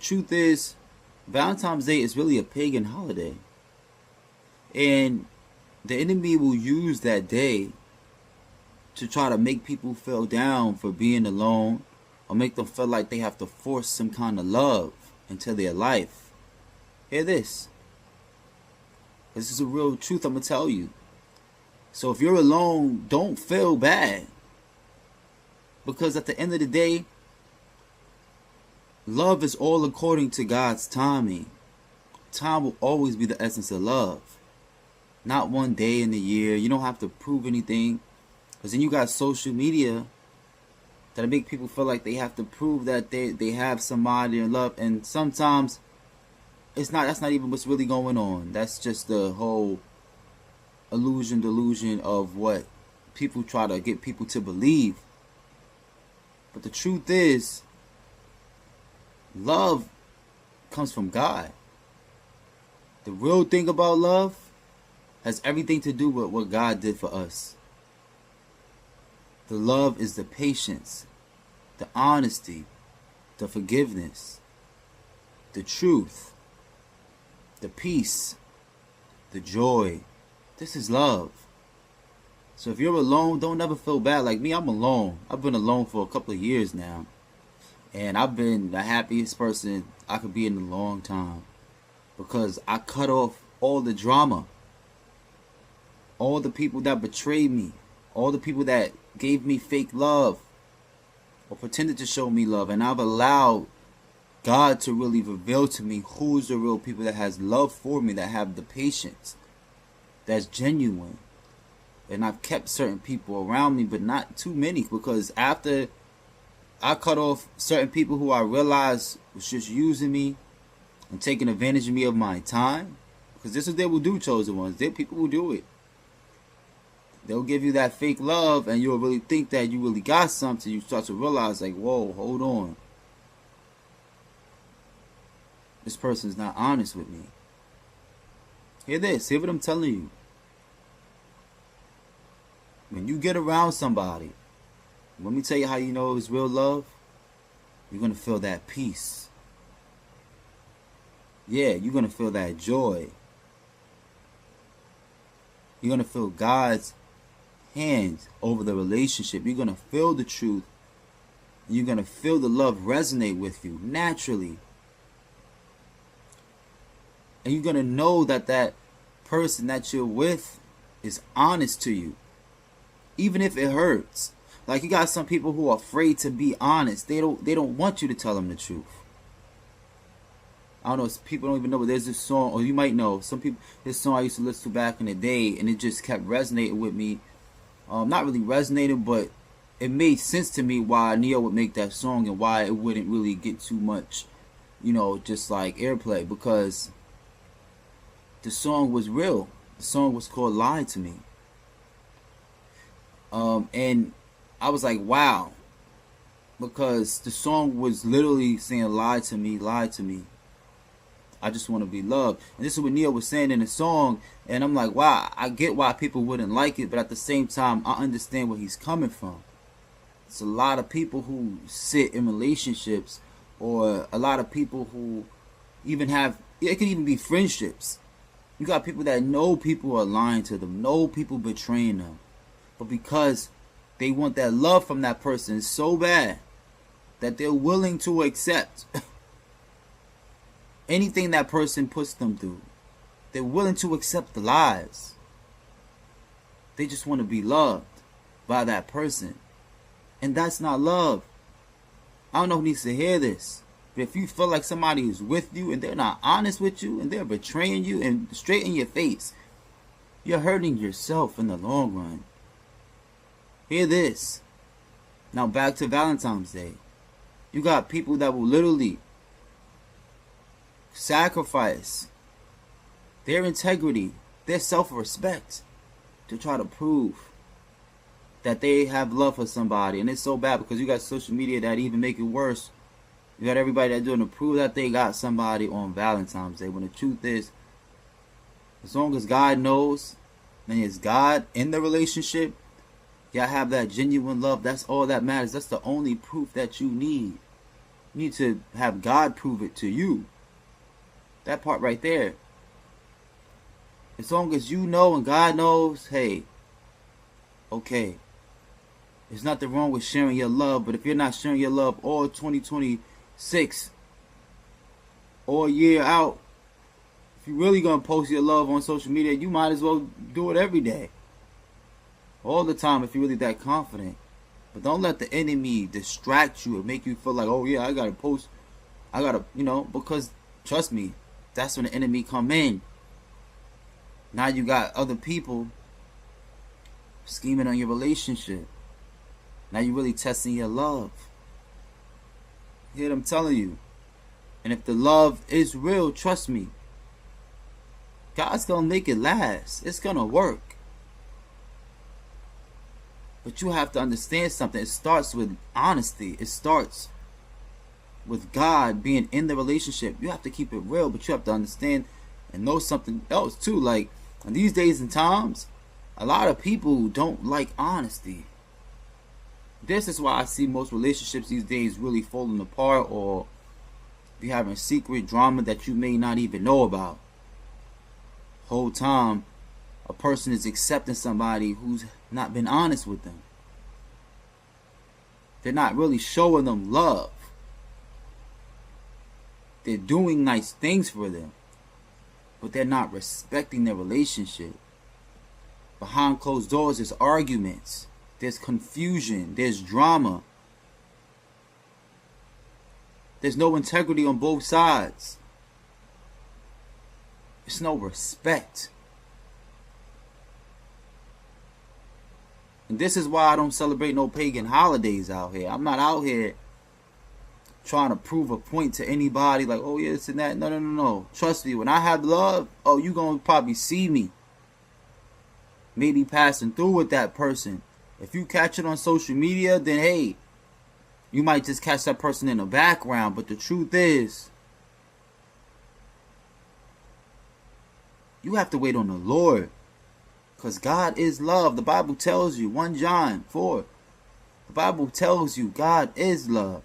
truth is, Valentine's Day is really a pagan holiday. And the enemy will use that day to try to make people feel down for being alone, or make them feel like they have to force some kind of love into their life. Hear this. This is a real truth I'm going to tell you. So if you're alone, don't feel bad. Because at the end of the day, love is all according to God's timing. Time will always be the essence of love. Not one day in the year. You don't have to prove anything. Because then you got social media that make people feel like they have to prove that they have somebody in love. And sometimes that's not even what's really going on. That's just the whole delusion of what people try to get people to believe. But the truth is, love comes from God. The real thing about love has everything to do with what God did for us. The love is the patience, the honesty, the forgiveness, the truth, the peace, the joy. This is love. So if you're alone, don't ever feel bad. Like me, I'm alone. I've been alone for a couple of years now. And I've been the happiest person I could be in a long time. Because I cut off all the drama. All the people that betrayed me. All the people that gave me fake love. Or pretended to show me love. And I've allowed God to really reveal to me who's the real people that has love for me. That have the patience. That's genuine. And I've kept certain people around me, but not too many. Because after I cut off certain people who I realized was just using me and taking advantage of me of my time. Because this is what they will do, chosen ones. People will do it. They'll give you that fake love and you'll really think that you really got something. You start to realize like, whoa, hold on. This person's not honest with me. Hear this. Hear what I'm telling you. When you get around somebody, let me tell you how you know it's real love. You're going to feel that peace. Yeah, you're going to feel that joy. You're going to feel God's hands over the relationship. You're going to feel the truth. You're going to feel the love resonate with you naturally. And you're going to know that that person that you're with is honest to you. Even if it hurts. Like you got some people who are afraid to be honest. They don't want you to tell them the truth. I don't know, people don't even know, but there's this song, or you might know, some people, this song I used to listen to back in the day, and it just kept resonating with me. Not really resonating, but it made sense to me why Neo would make that song and why it wouldn't really get too much, just like airplay, because the song was real. The song was called Lie to Me. And I was like, wow, because the song was literally saying, lie to me, lie to me. I just want to be loved. And this is what Neo was saying in the song. And I'm like, wow, I get why people wouldn't like it. But at the same time, I understand where he's coming from. It's a lot of people who sit in relationships, or a lot of people who even have, it could even be friendships. You got people that know people are lying to them, know people betraying them. But because they want that love from that person so bad that they're willing to accept anything that person puts them through. They're willing to accept the lies. They just want to be loved by that person. And that's not love. I don't know who needs to hear this. But if you feel like somebody is with you and they're not honest with you and they're betraying you and straight in your face, you're hurting yourself in the long run. Hear this. Now back to Valentine's Day. You got people that will literally sacrifice their integrity, their self-respect to try to prove that they have love for somebody. And it's so bad because you got social media that even make it worse. You got everybody that doing to prove that they got somebody on Valentine's Day, when the truth is, as long as God knows and it's God in the relationship, y'all have that genuine love. That's all that matters. That's the only proof that you need. You need to have God prove it to you. That part right there. As long as you know and God knows, hey, okay, there's nothing wrong with sharing your love. But if you're not sharing your love all 2026, all year out, if you're really going to post your love on social media, you might as well do it every day. All the time if you're really that confident. But don't let the enemy distract you and make you feel like, oh yeah, I got to post. I got to, because trust me, that's when the enemy come in. Now you got other people scheming on your relationship. Now you're really testing your love. Hear what I'm telling you? And if the love is real, trust me, God's going to make it last. It's going to work. But you have to understand something. It starts with honesty. It starts with God being in the relationship. You have to keep it real, but you have to understand and know something else too. Like, in these days and times, a lot of people don't like honesty. This is why I see most relationships these days really falling apart, or be having secret drama that you may not even know about. Whole time a person is accepting somebody who's not been honest with them. They're not really showing them love. They're doing nice things for them, but they're not respecting their relationship. Behind closed doors, there's arguments, there's confusion, there's drama. There's no integrity on both sides. There's no respect. And this is why I don't celebrate no pagan holidays out here. I'm not out here trying to prove a point to anybody like, oh yeah, this and that. No. Trust me, when I have love, oh, you gonna probably see me maybe passing through with that person. If you catch it on social media, then hey, you might just catch that person in the background. But the truth is, you have to wait on the Lord. Because God is love. The Bible tells you, 1 John 4. The Bible tells you God is love.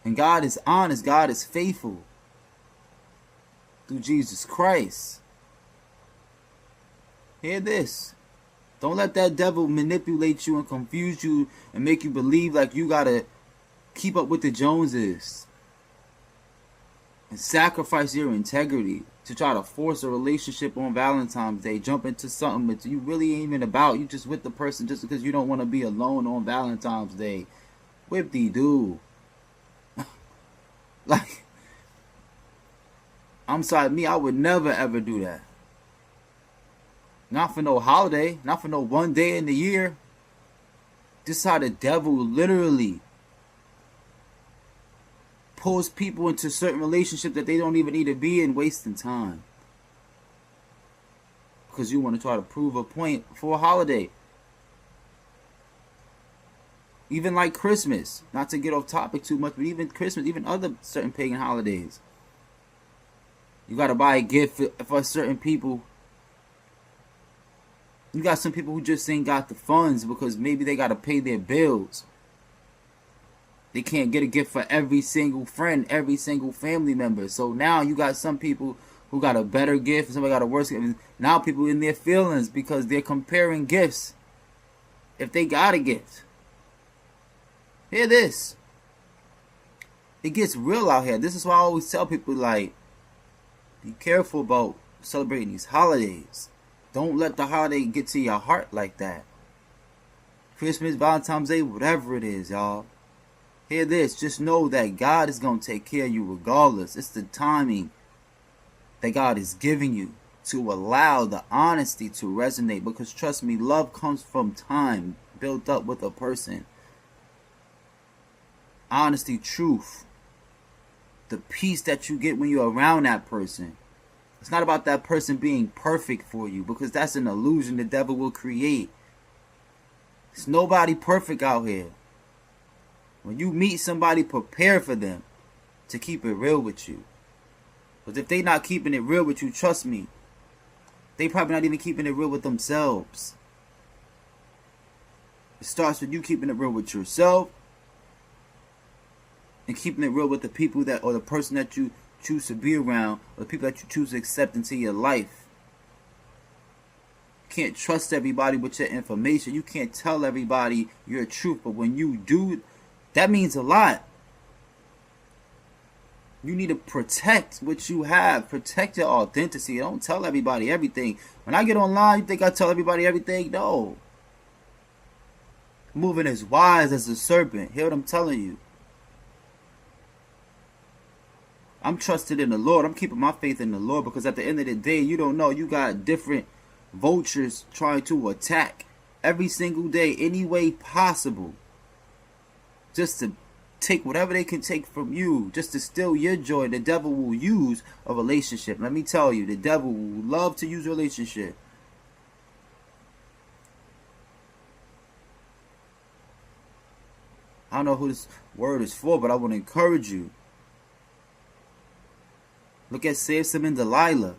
And God is honest. God is faithful. Through Jesus Christ. Hear this. Don't let that devil manipulate you and confuse you and make you believe like you gotta keep up with the Joneses and sacrifice your integrity to try to force a relationship on Valentine's Day. Jump into something that you really ain't even about. You just with the person just because you don't want to be alone on Valentine's Day. Whip-de-doo. Like, I'm sorry, me, I would never ever do that. Not for no holiday. Not for no one day in the year. This is how the devil literally pulls people into certain relationships that they don't even need to be in, wasting time. Because you want to try to prove a point for a holiday. Even like Christmas. Not to get off topic too much, but even Christmas, even other certain pagan holidays. You got to buy a gift for certain people. You got some people who just ain't got the funds because maybe they got to pay their bills. They can't get a gift for every single friend, every single family member. So now you got some people who got a better gift, somebody got a worse gift. Now people in their feelings because they're comparing gifts. If they got a gift. Hear this. It gets real out here. This is why I always tell people, like, be careful about celebrating these holidays. Don't let the holiday get to your heart like that. Christmas, Valentine's Day, whatever it is, y'all. Hear this. Just know that God is going to take care of you regardless. It's the timing that God is giving you to allow the honesty to resonate. Because trust me, love comes from time built up with a person. Honesty, truth. The peace that you get when you're around that person. It's not about that person being perfect for you, because that's an illusion the devil will create. There's nobody perfect out here. When you meet somebody, prepare for them to keep it real with you. Because if they not keeping it real with you, trust me, they probably not even keeping it real with themselves. It starts with you keeping it real with yourself, and keeping it real with the people that, or the person that you choose to be around, or the people that you choose to accept into your life. You can't trust everybody with your information. You can't tell everybody your truth, but when you do, that means a lot. You need to protect what you have. Protect your authenticity. Don't tell everybody everything. When I get online, you think I tell everybody everything? No. I'm moving as wise as a serpent. Hear what I'm telling you? I'm trusted in the Lord. I'm keeping my faith in the Lord, because at the end of the day, you don't know. You got different vultures trying to attack every single day, any way possible, just to take whatever they can take from you, just to steal your joy. The devil will use a relationship. Let me tell you, the devil will love to use a relationship. I don't know who this word is for, but I want to encourage you. Look at Samson and Delilah.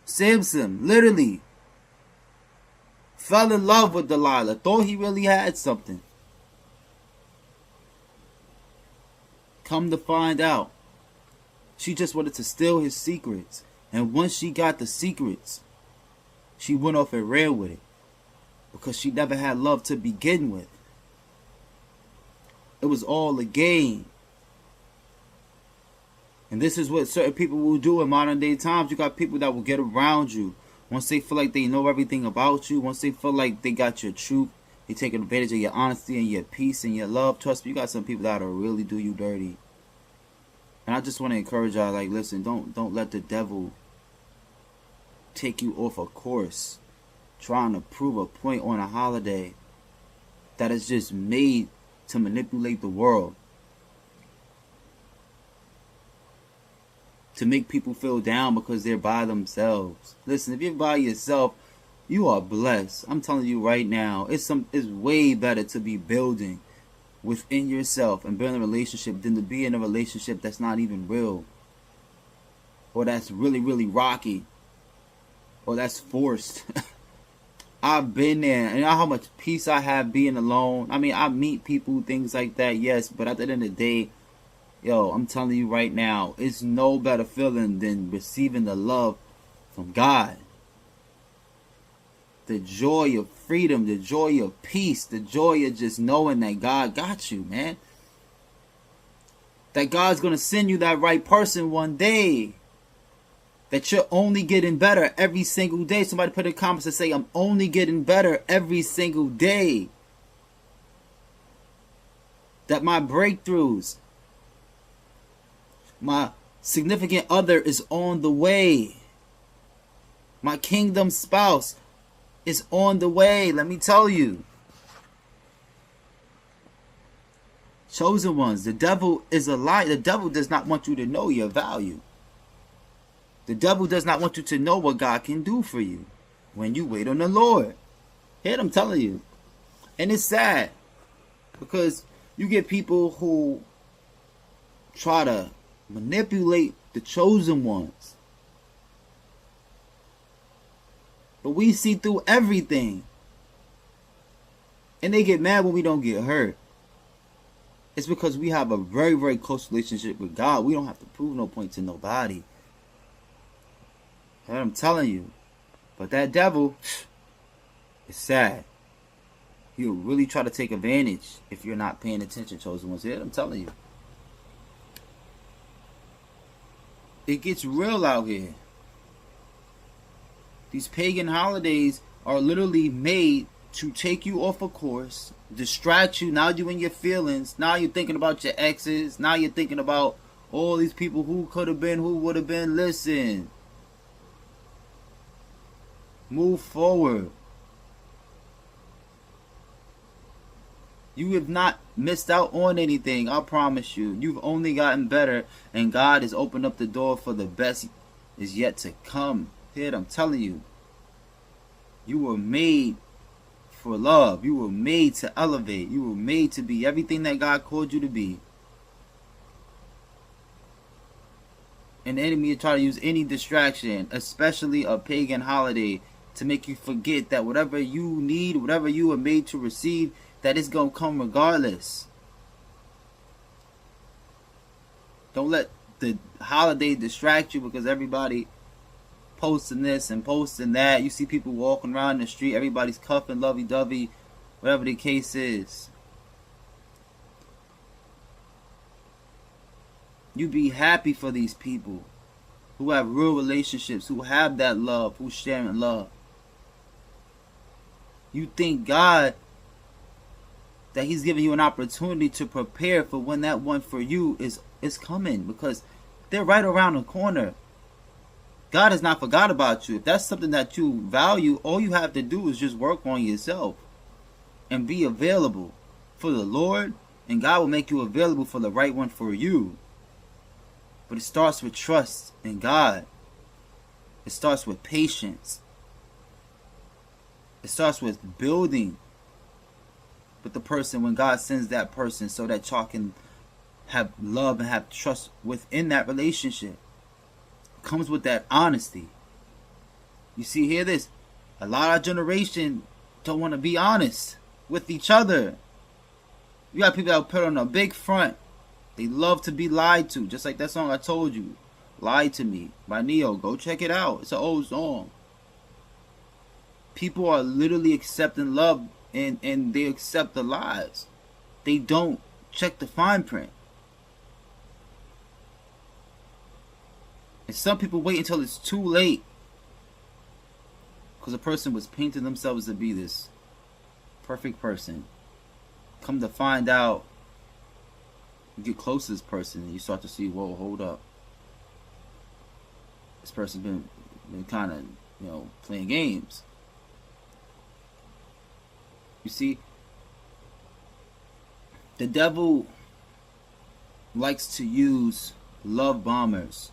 Samson literally fell in love with Delilah, thought he really had something. Come to find out, she just wanted to steal his secrets. And once she got the secrets, she went off and ran with it, because she never had love to begin with. It was all a game. And this is what certain people will do in modern day times. You got people that will get around you. Once they feel like they know everything about you, once they feel like they got your truth, they taking advantage of your honesty and your peace and your love. Trust me, you got some people that'll really do you dirty. And I just want to encourage y'all, like, listen, don't let the devil take you off a course trying to prove a point on a holiday that is just made to manipulate the world, to make people feel down because they're by themselves. Listen, if you're by yourself, you are blessed. I'm telling you right now, it's way better to be building within yourself and building a relationship than to be in a relationship that's not even real, or that's really, really rocky, or that's forced. I've been there, and you know how much peace I have being alone. I mean, I meet people, things like that, yes, but at the end of the day, yo, I'm telling you right now, it's no better feeling than receiving the love from God. The joy of freedom, the joy of peace, the joy of just knowing that God got you, man. That God's going to send you that right person one day. That you're only getting better every single day. Somebody put in the comments and say, I'm only getting better every single day. That my breakthroughs, my significant other is on the way. My kingdom spouse is on the way. Let me tell you. Chosen ones, the devil is a lie. The devil does not want you to know your value. The devil does not want you to know what God can do for you when you wait on the Lord. Hear I'm telling you. And it's sad, because you get people who try to manipulate the chosen ones. But we see through everything. And they get mad when we don't get hurt. It's because we have a very, very close relationship with God. We don't have to prove no point to nobody. And I'm telling you. But that devil is sad. He'll really try to take advantage if you're not paying attention, chosen ones. Here, I'm telling you. It gets real out here. These pagan holidays are literally made to take you off a course, distract you. Now you're in your feelings. Now you're thinking about your exes. Now you're thinking about all these people who could have been, who would have been. Listen. Move forward. You have not missed out on anything. I promise you. You've only gotten better. And God has opened up the door for the best is yet to come. Here, I'm telling you. You were made for love. You were made to elevate. You were made to be everything that God called you to be. And the enemy will try to use any distraction, especially a pagan holiday, to make you forget that whatever you need, whatever you were made to receive, that it's going to come regardless. Don't let the holiday distract you because everybody posting this and posting that. You see people walking around the street, everybody's cuffing, lovey-dovey, whatever the case is. You be happy for these people who have real relationships, who have that love, who's sharing love. You thank God that he's giving you an opportunity to prepare for when that one for you is coming, because they're right around the corner. God has not forgot about you. If that's something that you value, all you have to do is just work on yourself and be available for the Lord, and God will make you available for the right one for you. But it starts with trust in God. It starts with patience. It starts with building with the person when God sends that person, so that y'all can have love and have trust within that relationship. It comes with that honesty. You see, hear this. A lot of our generation don't want to be honest with each other. You got people that put on a big front. They love to be lied to, just like that song I told you, "Lie to Me" by Neo. Go check it out. It's an old song. People are literally accepting love, and they accept the lies. They don't check the fine print. And some people wait until it's too late, because a person was painting themselves to be this perfect person. Come to find out, you get close to this person and you start to see, whoa, hold up. This person's been kind of, playing games. You see, the devil likes to use love bombers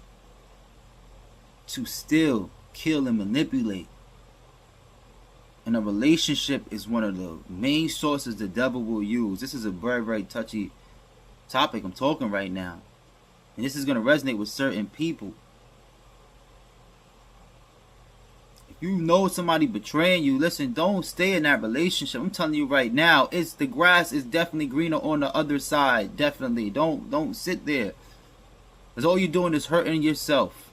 to steal, kill, and manipulate. And a relationship is one of the main sources the devil will use. This is a very, very touchy topic I'm talking right now, and this is going to resonate with certain people. If you know somebody betraying you, listen, don't stay in that relationship. I'm telling you right now, the grass is definitely greener on the other side. Definitely don't sit there, because all you're doing is hurting yourself.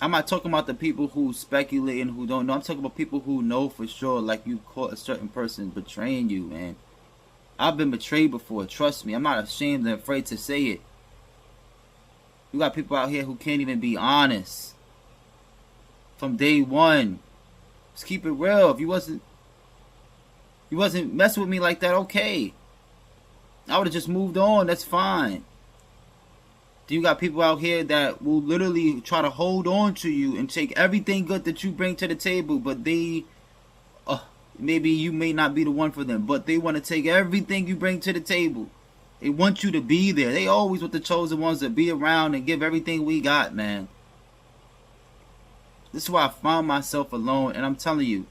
I'm not talking about the people who speculate and who don't know. I'm talking about people who know for sure, like you caught a certain person betraying you, man. I've been betrayed before, trust me. I'm not ashamed and afraid to say it. You got people out here who can't even be honest from day one. Just keep it real. If you wasn't messing with me like that, okay, I would have just moved on. That's fine. You got people out here that will literally try to hold on to you and take everything good that you bring to the table, but they, maybe you may not be the one for them, but they want to take everything you bring to the table. They want you to be there. They always want the chosen ones to be around and give everything we got, man. This is why I found myself alone, and I'm telling you,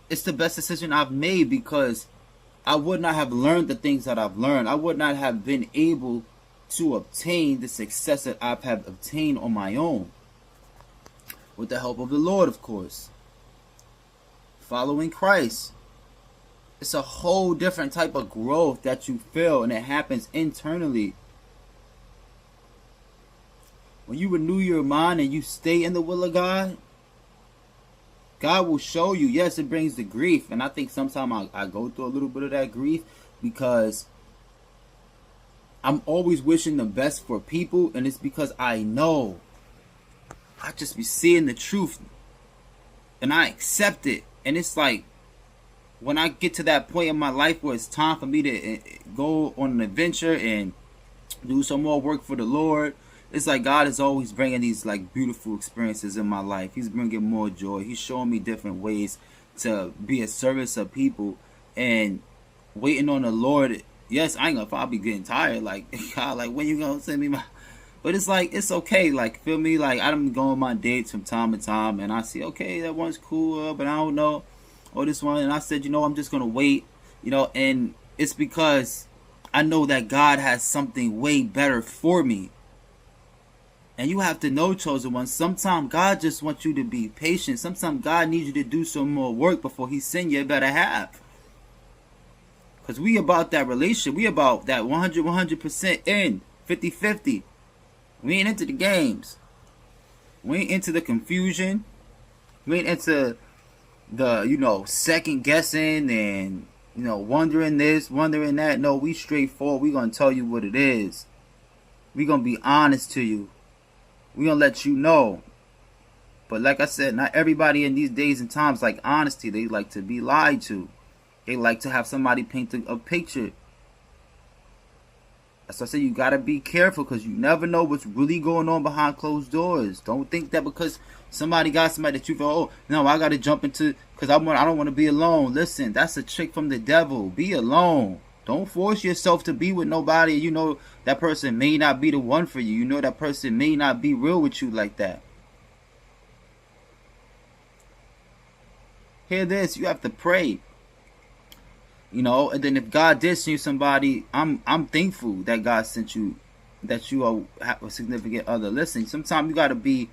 it's the best decision I've made, because I would not have learned the things that I've learned. I would not have been able to obtain the success that I have obtained on my own, with the help of the Lord, of course. Following Christ, it's a whole different type of growth that you feel, and it happens internally. When you renew your mind and you stay in the will of God, God will show you. Yes, it brings the grief, and I think sometimes I go through a little bit of that grief, because I'm always wishing the best for people, and it's because I know I just be seeing the truth and I accept it. And it's like, when I get to that point in my life where it's time for me to go on an adventure and do some more work for the Lord, it's like God is always bringing these like beautiful experiences in my life. He's bringing more joy. He's showing me different ways to be a service of people, and waiting on the Lord. Yes, I ain't gonna probably be getting tired. Like, God, like, when you gonna send me my... But it's like, it's okay. Like, feel me? Like, I done go on my dates from time to time, and I see, okay, that one's cool, but I don't know. Or this one, and I said, I'm just gonna wait. And it's because I know that God has something way better for me. And you have to know, chosen one, sometimes God just wants you to be patient. Sometimes God needs you to do some more work before he send you a better half. Because we about that relationship. We about that 100% in. 50-50. We ain't into the games. We ain't into the confusion. We ain't into the, second guessing and, wondering this, wondering that. No, we straightforward. We gonna tell you what it is. We gonna be honest to you. We gonna let you know. But like I said, not everybody in these days and times like honesty. They like to be lied to. They like to have somebody paint a picture. That's why I say you gotta be careful, because you never know what's really going on behind closed doors. Don't think that because somebody got somebody that you feel, oh no, I gotta jump into because I don't want to be alone. Listen, that's a trick from the devil. Be alone. Don't force yourself to be with nobody. You know that person may not be the one for you. You know that person may not be real with you like that. Hear this, you have to pray. And then if God did send you somebody, I'm thankful that God sent you, that you have a significant other. Listen, sometimes you got to be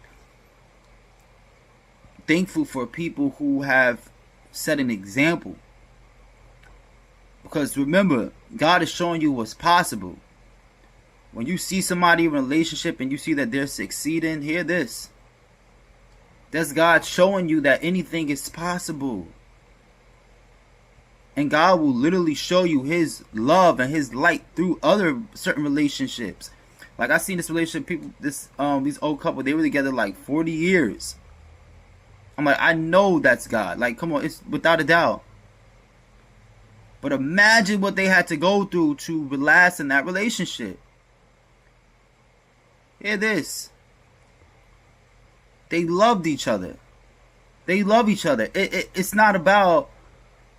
thankful for people who have set an example. Because remember, God is showing you what's possible. When you see somebody in a relationship and you see that they're succeeding, hear this. That's God showing you that anything is possible. And God will literally show you his love and his light through other certain relationships. Like I seen this relationship, people, these old couple, they were together like 40 years. I'm like, I know that's God. Like, come on, it's without a doubt. But imagine what they had to go through to last in that relationship. Hear this. They loved each other. They love each other. It's not about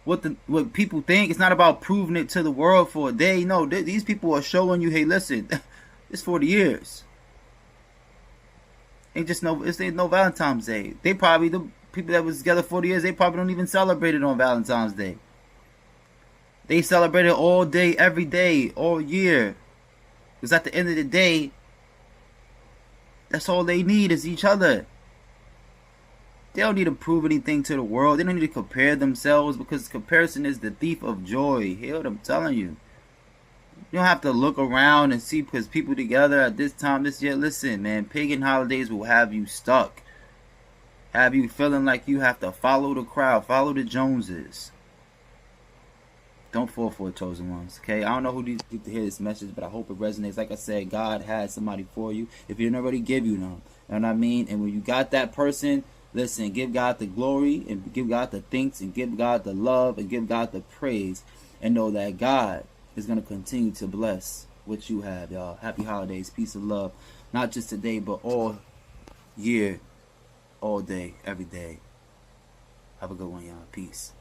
what people think. It's not about proving it to the world for a day. No, these people are showing you, hey, listen, it's 40 years. It's no Valentine's Day. They probably, the people that was together 40 years, they probably don't even celebrate it on Valentine's Day. They celebrate it all day, every day, all year. Because at the end of the day, that's all they need is each other. They don't need to prove anything to the world. They don't need to compare themselves, because comparison is the thief of joy. Hear what I'm telling you. You don't have to look around and see because people together at this time this year. Listen, man, pagan holidays will have you stuck. Have you feeling like you have to follow the crowd, follow the Joneses. Don't fall for it, chosen ones. Okay, I don't know who needs to hear this message, but I hope it resonates. Like I said, God has somebody for you. If He didn't already give you them, you know what I mean? And when you got that person, listen, give God the glory and give God the thanks and give God the love and give God the praise, and know that God is going to continue to bless what you have, y'all. Happy holidays, peace and love, not just today, but all year, all day, every day. Have a good one, y'all. Peace.